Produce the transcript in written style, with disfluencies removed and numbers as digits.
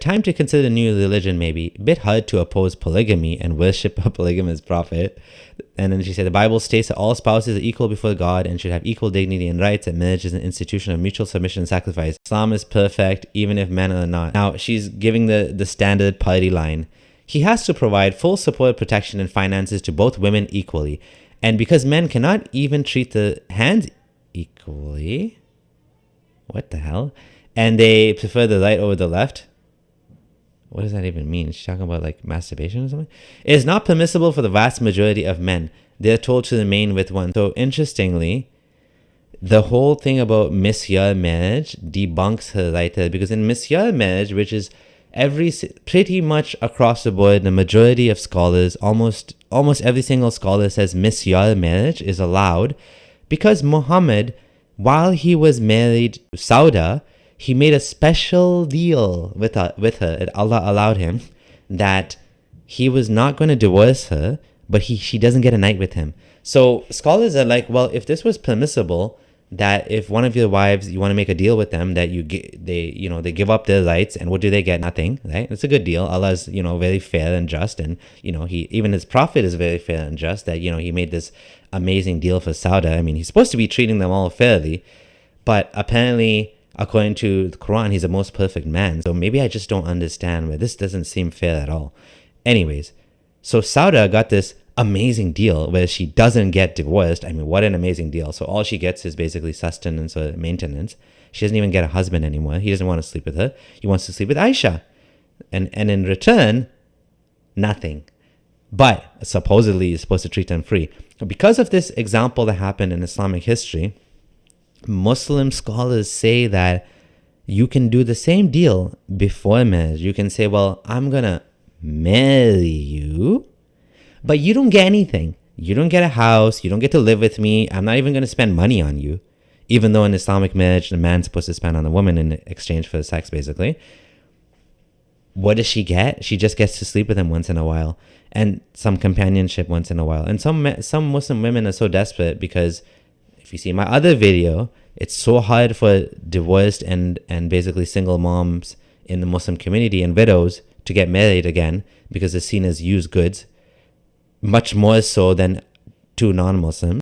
Time to consider a new religion, maybe. A bit hard to oppose polygamy and worship a polygamous prophet. And then she said, the Bible states that all spouses are equal before God and should have equal dignity and rights, that marriage is an institution of mutual submission and sacrifice. Islam is perfect, even if men are not. Now, she's giving the standard party line. He has to provide full support, protection, and finances to both women equally. And because men cannot even treat the hands equally, what the hell? And they prefer the right over the left. What does that even mean? She's talking about like masturbation or something? It is not permissible for the vast majority of men. They're told to remain with one. So interestingly, the whole thing about misyar marriage debunks her right there, because in misyar marriage, which is pretty much across the board, the majority of scholars, almost every single scholar says misyar marriage is allowed, because Muhammad, while he was married to Sauda, he made a special deal with her, and Allah allowed him that he was not going to divorce her, but she doesn't get a night with him. So scholars are like, well, if this was permissible, that if one of your wives, you want to make a deal with them, that they give up their rights, and what do they get? Nothing, right? It's a good deal. Allah is, very fair and just, and even his prophet is very fair and just, that he made this amazing deal for Sauda. I mean, he's supposed to be treating them all fairly, but apparently, according to the Quran, he's the most perfect man. So maybe I just don't understand where this doesn't seem fair at all. Anyways, so Sauda got this amazing deal where she doesn't get divorced. I mean, what an amazing deal. So all she gets is basically sustenance or maintenance. She doesn't even get a husband anymore. He doesn't want to sleep with her. He wants to sleep with Aisha. And in return, nothing. But supposedly he's supposed to treat them free. Because of this example that happened in Islamic history, Muslim scholars say that you can do the same deal before marriage. You can say, well, I'm going to marry you, but you don't get anything. You don't get a house. You don't get to live with me. I'm not even going to spend money on you. Even though in Islamic marriage, the man's supposed to spend on the woman in exchange for sex, basically. What does she get? She just gets to sleep with him once in a while, and some companionship once in a while. And some Muslim women are so desperate because, if you see my other video, it's so hard for divorced and basically single moms in the Muslim community and widows to get married again, because they're seen as used goods, much more so than to non-Muslims.